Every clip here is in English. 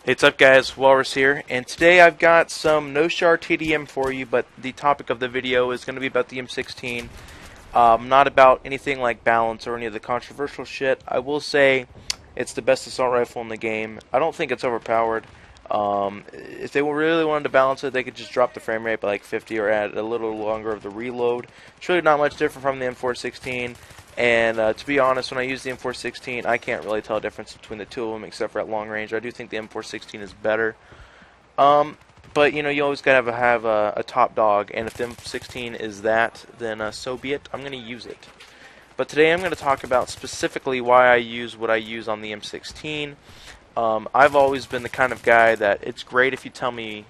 Hey, what's up guys, Walrus here, and today I've got some Noshahr TDM for you, but the topic of the video is going to be about the M16, not about anything like balance or any of the controversial shit. I will say it's the best assault rifle in the game. I don't think it's overpowered. If they really wanted to balance it, they could just drop the frame rate by like 50 or add a little longer of the reload. It's really not much different from the M416. And to be honest, when I use the M416, I can't really tell a difference between the two of them except for at long range. I do think the M416 is better. But you know, you always gotta have a top dog, and if the M16 is that, then so be it. I'm gonna use it. But today I'm gonna talk about specifically why I use what I use on the M16. I've always been the kind of guy that it's great if you tell me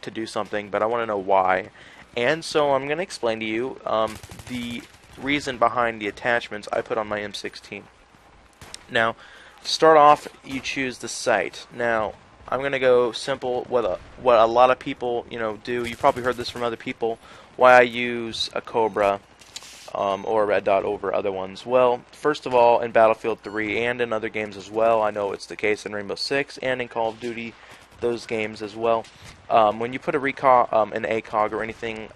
to do something, but I want to know why. And so I'm gonna explain to you the reason behind the attachments I put on my M16. Now, to start off, you choose the sight. Now, I'm going to go simple. What a lot of people, do. You probably heard this from other people. Why I use a Cobra or a red dot over other ones. Well, first of all, in Battlefield 3 and in other games as well. I know it's the case in Rainbow Six and in Call of Duty, those games as well. When you put a an ACOG or anything,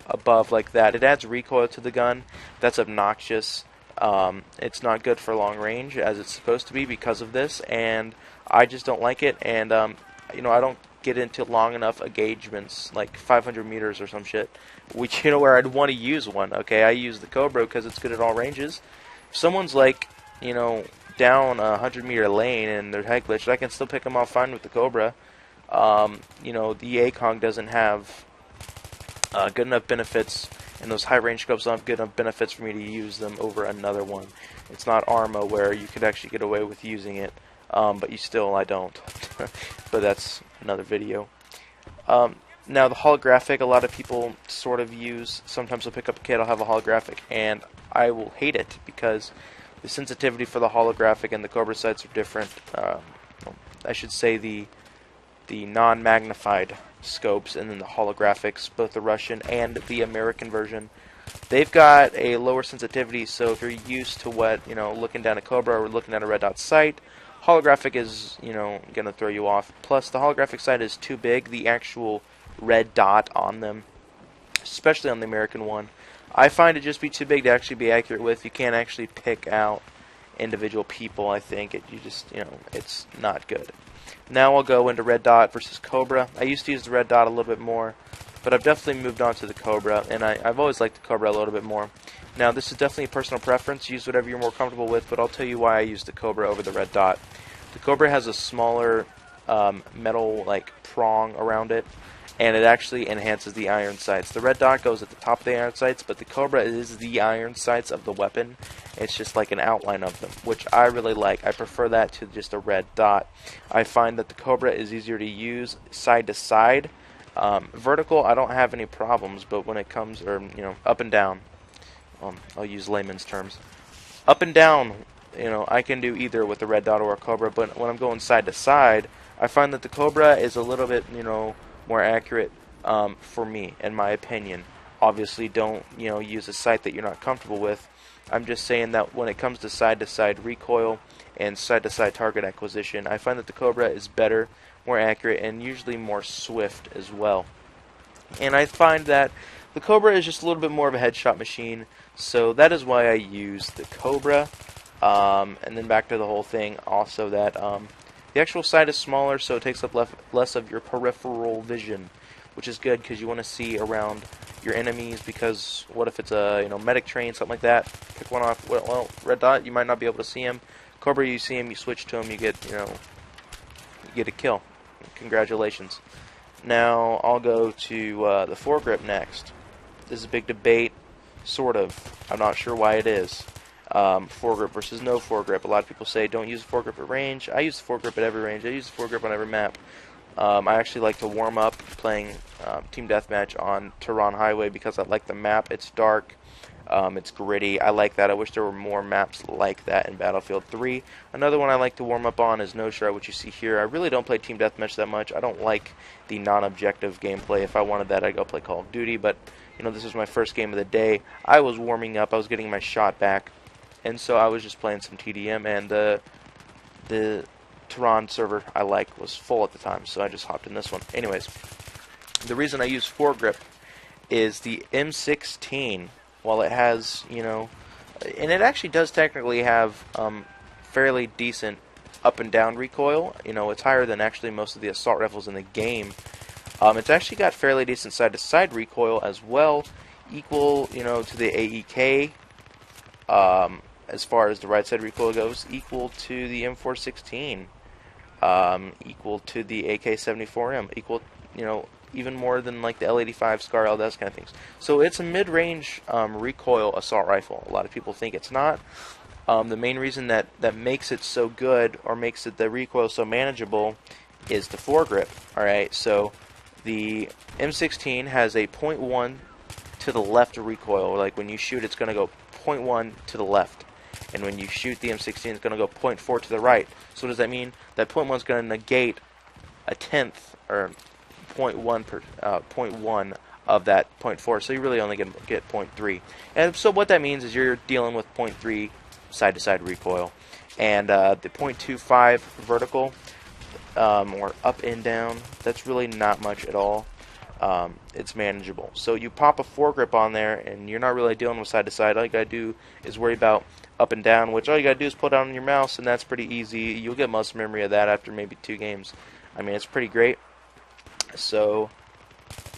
above like that, it adds recoil to the gun. That's obnoxious. It's not good for long range as it's supposed to be because of this, and I just don't like it. And I don't get into long enough engagements, like 500 meters or some shit, which where I'd want to use one. Okay, I use the Cobra because it's good at all ranges. If someone's like, down a 100-meter lane and they're head glitched, I can still pick them off fine with the Cobra. The ACOG doesn't have good enough benefits, and those high-range scopes don't have good enough benefits for me to use them over another one. It's not Arma where you could actually get away with using it, but I don't. But that's another video. Now the holographic, a lot of people sort of use. Sometimes I'll pick up a kit, I'll have a holographic, and I will hate it because the sensitivity for the holographic and the Cobra sights are different. I should say the non-magnified scopes and then the holographics, both the Russian and the American version, they've got a lower sensitivity. So if you're used to looking down a Cobra or looking at a red dot sight, holographic is gonna throw you off. Plus the holographic sight is too big. The actual red dot on them, especially on the American one, I find it just be too big to actually be accurate with. You can't actually pick out individual people. I think it's not good. Now I'll go into red dot versus Cobra. I used to use the red dot a little bit more, but I've definitely moved on to the Cobra, and I've always liked the Cobra a little bit more. Now this is definitely a personal preference. Use whatever you're more comfortable with, but I'll tell you why I use the Cobra over the red dot. The Cobra has a smaller metal prong around it, and it actually enhances the iron sights. The red dot goes at the top of the iron sights, but the Cobra is the iron sights of the weapon. It's just like an outline of them, which I really like. I prefer that to just a red dot. I find that the Cobra is easier to use side to side. Vertical, I don't have any problems, but when it comes, up and down, I'll use layman's terms. Up and down, I can do either with the red dot or a Cobra, but when I'm going side to side, I find that the Cobra is a little bit, more accurate for me, in my opinion. Obviously, don't use a sight that you're not comfortable with. I'm just saying that when it comes to side-to-side recoil and side-to-side target acquisition, I find that the Cobra is better, more accurate, and usually more swift as well. And I find that the Cobra is just a little bit more of a headshot machine, so that is why I use the Cobra. And then back to the whole thing, also that the actual sight is smaller, so it takes up less of your peripheral vision, which is good because you want to see around your enemies. Because what if it's a medic train, something like that? Pick one off. Well, red dot, you might not be able to see him. Cobra, you see him, you switch to him, you get a kill. Congratulations. Now I'll go to the Foregrip next. This is a big debate, sort of. I'm not sure why it is. Foregrip versus no foregrip. A lot of people say don't use the foregrip at range. I use the foregrip at every range. I use the foregrip on every map. I actually like to warm up playing Team Deathmatch on Tehran Highway because I like the map. It's dark. It's gritty. I like that. I wish there were more maps like that in Battlefield 3. Another one I like to warm up on is Noshahr, which you see here. I really don't play Team Deathmatch that much. I don't like the non-objective gameplay. If I wanted that, I'd go play Call of Duty. But, this was my first game of the day. I was warming up. I was getting my shot back. And so I was just playing some TDM, and the Tehran server I like was full at the time, so I just hopped in this one. Anyways, the reason I use Foregrip is the M16, while it has, and it actually does technically have fairly decent up and down recoil. It's higher than actually most of the assault rifles in the game. It's actually got fairly decent side-to-side recoil as well, equal, to the AEK. As far as the right side recoil goes, equal to the M416, equal to the AK-74M, equal, even more than like the L85 Scar LDS kind of things. So it's a mid-range recoil assault rifle. A lot of people think it's not. The main reason that makes it so good, or makes it the recoil so manageable, is the foregrip. Alright, so the M16 has a 0.1 to the left of recoil. Like when you shoot, it's going to go 0.1 to the left. And when you shoot the M16, it's going to go 0.4 to the right. So what does that mean? That 0.1 is going to negate a tenth, or 0.1 of that 0.4. So you really only get 0.3. And so what that means is you're dealing with 0.3 side-to-side recoil. And the 0.25 vertical, or up and down, that's really not much at all. It's manageable. So you pop a foregrip on there, and you're not really dealing with side-to-side. All you gotta do is worry about up and down, which all you gotta do is pull down on your mouse, and that's pretty easy. You'll get muscle memory of that after maybe 2 games. I mean, it's pretty great. So,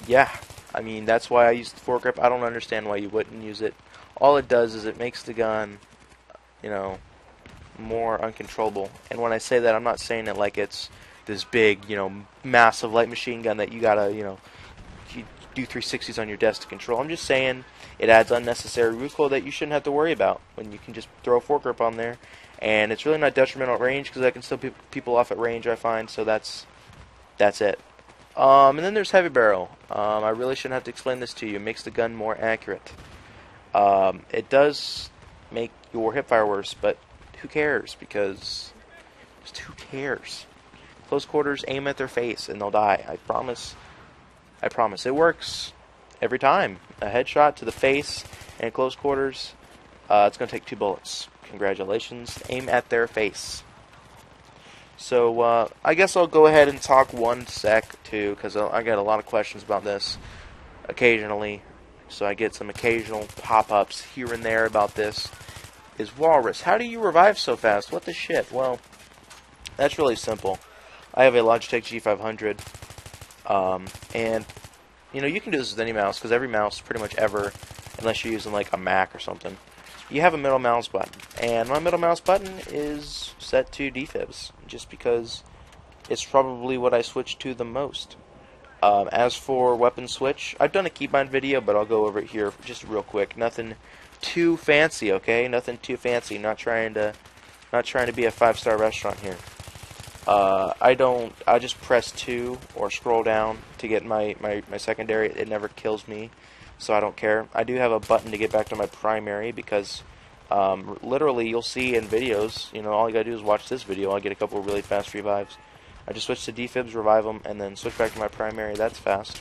yeah. I mean, that's why I use the foregrip. I don't understand why you wouldn't use it. All it does is it makes the gun, more uncontrollable. And when I say that, I'm not saying it like it's this big, massive light machine gun that you gotta, you do 360s on your desk to control. I'm just saying it adds unnecessary recoil that you shouldn't have to worry about when you can just throw a foregrip on there. And it's really not detrimental at range, because I can still pick people off at range, I find. So that's it. And then there's heavy barrel. I really shouldn't have to explain this to you. It makes the gun more accurate. It does make your hipfire worse, but who cares? Because just who cares? Close quarters, aim at their face, and they'll die. I promise. I promise. It works every time. A headshot to the face and close quarters, it's going to take 2 bullets. Congratulations. Aim at their face. So, I guess I'll go ahead and talk 1 sec, too, because I get a lot of questions about this occasionally. So I get some occasional pop-ups here and there about this. Is Walrus. How do you revive so fast? What the shit? Well, that's really simple. I have a Logitech G500. And, you can do this with any mouse, because every mouse, pretty much ever, unless you're using, like, a Mac or something, you have a middle mouse button. And my middle mouse button is set to defibs, just because it's probably what I switch to the most. As for weapon switch, I've done a keybind video, but I'll go over it here just real quick. Nothing too fancy, okay? Nothing too fancy. Not trying to be a 5-star restaurant here. I just press 2 or scroll down to get my secondary. It never kills me, so I don't care. I do have a button to get back to my primary, because literally you'll see in videos, all you gotta do is watch this video. I'll get a couple of really fast revives. I just switch to defibs, revive them, and then switch back to my primary. That's fast.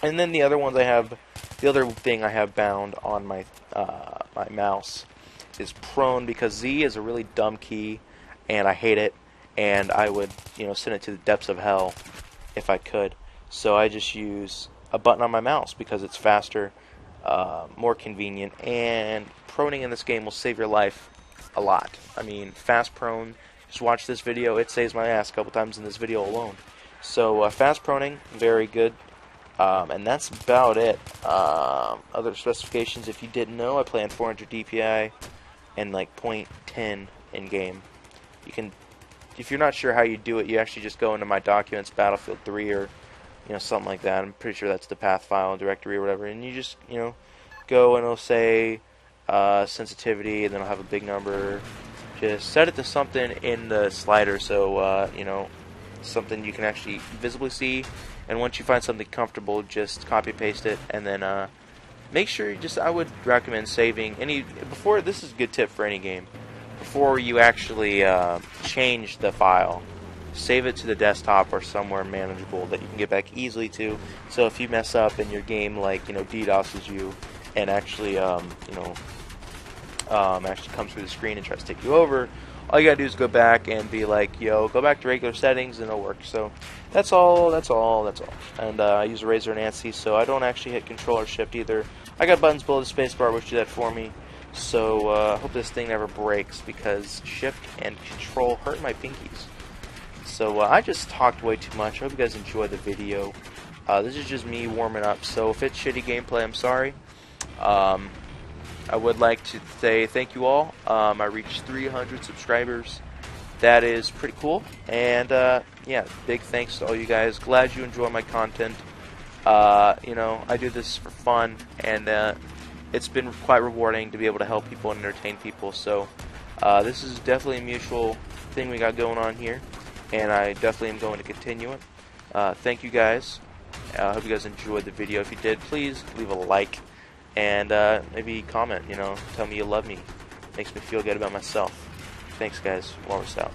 And then the other ones the other thing I have bound on my my mouse is prone, because Z is a really dumb key, and I hate it. And I would, send it to the depths of hell if I could. So I just use a button on my mouse, because it's faster, more convenient, and proning in this game will save your life a lot. I mean, fast prone, just watch this video, it saves my ass a couple times in this video alone. So fast proning, very good. And that's about it. Other specifications, if you didn't know, I play on 400 DPI and like 0.10 in game. You can, if you're not sure how you do it, you actually just go into my documents, Battlefield 3 or something like that. I'm pretty sure that's the path file directory or whatever, and you just go and it'll say sensitivity, and then it'll have a big number. Just set it to something in the slider, so something you can actually visibly see. And once you find something comfortable, just copy paste it, and then make sure I would recommend saving before. This is a good tip for any game. Before you actually change the file, save it to the desktop or somewhere manageable that you can get back easily to. So if you mess up and your game DDoSes you and actually actually comes through the screen and tries to take you over, all you gotta do is go back and be like, yo, go back to regular settings and it'll work. So that's all. And I use a Razor and ANSI, so I don't actually hit Control or Shift either. I got buttons below the spacebar which do that for me. So I hope this thing never breaks, because Shift and Control hurt my pinkies. So I just talked way too much. I hope you guys enjoyed the video. This is just me warming up, so if it's shitty gameplay, I'm sorry. I would like to say thank you all. I reached 300 subscribers. That is pretty cool. And yeah, big thanks to all you guys. Glad you enjoy my content. You know, I do this for fun, and it's been quite rewarding to be able to help people and entertain people. So this is definitely a mutual thing we got going on here, and I definitely am going to continue it. Thank you guys. I hope you guys enjoyed the video. If you did, please leave a like and maybe comment. You know, tell me you love me. Makes me feel good about myself. Thanks, guys. Walrus out.